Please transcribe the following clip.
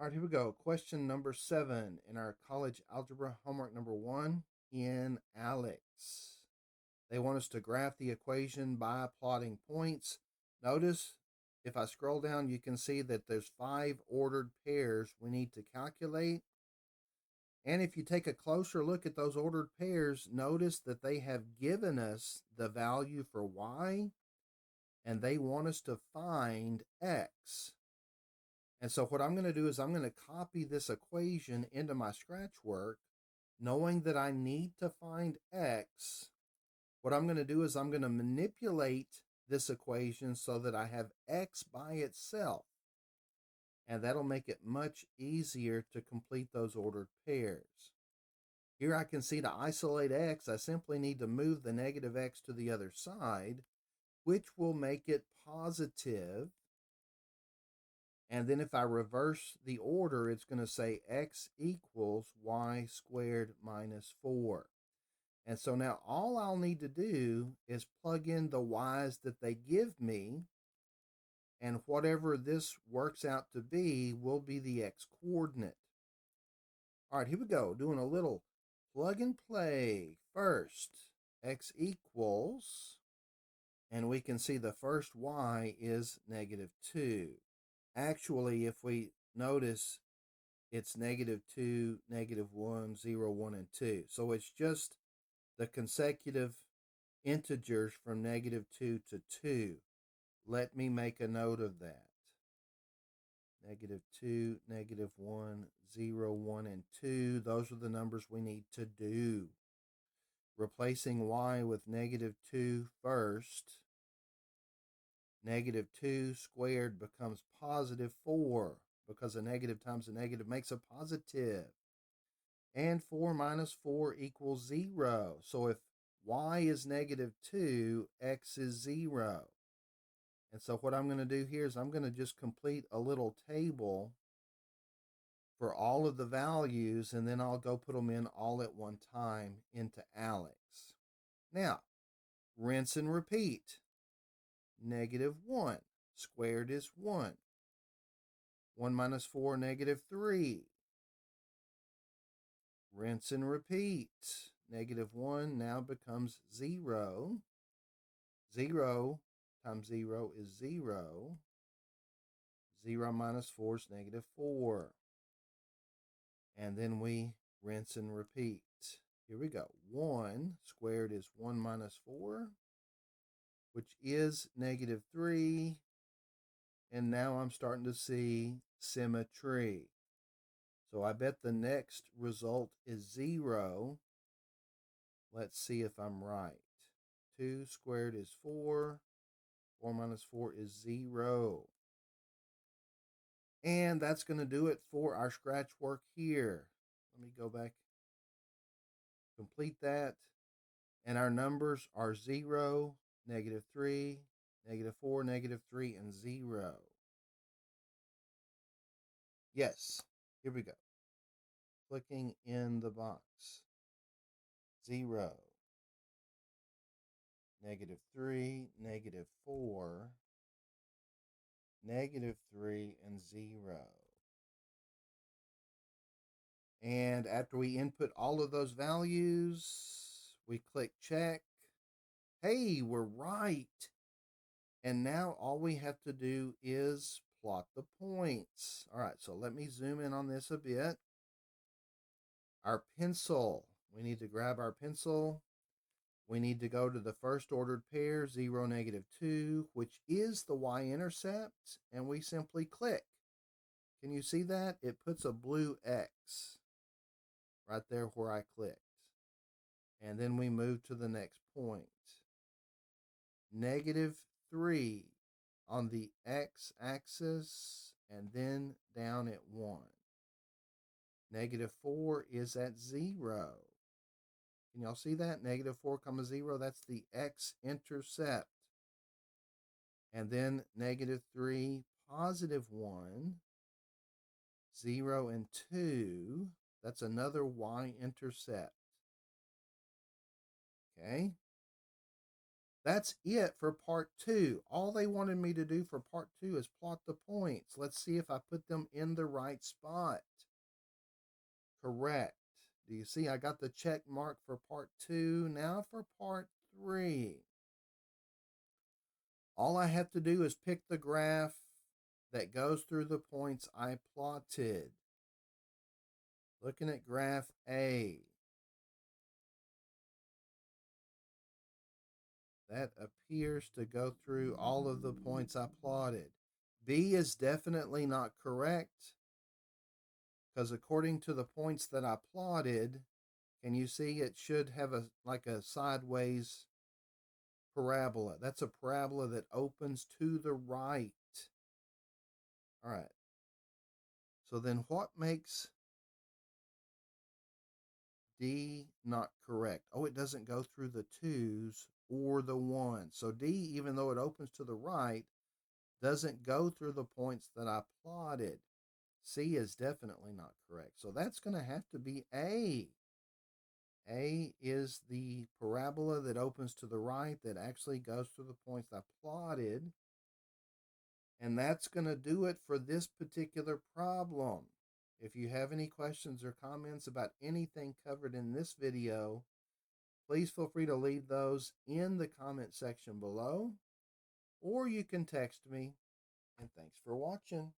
All right, here we go. Question number 7 in our college algebra homework number 1 in ALEKS. They want us to graph the equation by plotting points. Notice if I scroll down, you can see that there's 5 ordered pairs we need to calculate. And if you take a closer look at those ordered pairs, notice that they have given us the value for y, and they want us to find x. And so what I'm going to do is I'm going to copy this equation into my scratch work, knowing that I need to find x. What I'm going to do is I'm going to manipulate this equation so that I have x by itself. And that'll make it much easier to complete those ordered pairs. Here I can see to isolate x, I simply need to move the negative x to the other side, which will make it positive. And then if I reverse the order, it's going to say x equals y squared minus 4. And so now all I'll need to do is plug in the y's that they give me, and whatever this works out to be will be the x coordinate. All right, here we go, doing a little plug and play. First, x equals, and we can see the first y is -2. Actually, if we notice, it's -2, -1, 0, 1, and 2. So it's just the consecutive integers from -2 to 2. Let me make a note of that. -2, -1, 0, 1, and 2. Those are the numbers we need to do. Replacing y with -2 first. -2 squared becomes +4 because a negative times a negative makes a positive. And 4 minus 4 equals 0. So if y is -2, x is 0. And so what I'm going to do here is I'm going to just complete a little table for all of the values, and then I'll go put them in all at one time into ALEKS. Now, rinse and repeat. -1 squared is 1. 1 minus 4, -3. Rinse and repeat. -1 now becomes 0. 0 times 0 is 0. 0 minus 4 is -4. And then we rinse and repeat. Here we go. 1 squared is 1 minus 4, which is -3. And now I'm starting to see symmetry. So I bet the next result is 0. Let's see if I'm right. 2 squared is 4. 4 minus 4 is 0. And that's going to do it for our scratch work here. Let me go back, complete that. And our numbers are 0, -3, -4, -3, and 0. Yes, here we go. Clicking in the box. 0, -3, -4, -3, and 0. And after we input all of those values, we click check. Hey, we're right. And now all we have to do is plot the points. All right, so let me zoom in on this a bit. Our pencil, we need to grab our pencil. We need to go to the first ordered pair, 0, -2, which is the y-intercept, and we simply click. Can you see that? It puts a blue X right there where I clicked. And then we move to the next point. -3 on the x-axis, and then down at 1. -4 is at 0. Can y'all see that? -4, 0, that's the x-intercept. And then -3, +1, 0, and 2, that's another y-intercept. Okay? That's it for part 2. All they wanted me to do for part 2 is plot the points. Let's see if I put them in the right spot. Correct. Do you see I got the check mark for part 2? Now for part 3. All I have to do is pick the graph that goes through the points I plotted. Looking at graph A. That appears to go through all of the points I plotted. B is definitely not correct because according to the points that I plotted, can you see it should have a sideways parabola? That's a parabola that opens to the right. All right. So then what makes D not correct? Oh, it doesn't go through the 2's or the 1. So D, even though it opens to the right, doesn't go through the points that I plotted. C is definitely not correct. So that's going to have to be A. A is the parabola that opens to the right that actually goes through the points I plotted. And that's going to do it for this particular problem. If you have any questions or comments about anything covered in this video, please feel free to leave those in the comment section below, or you can text me. And thanks for watching.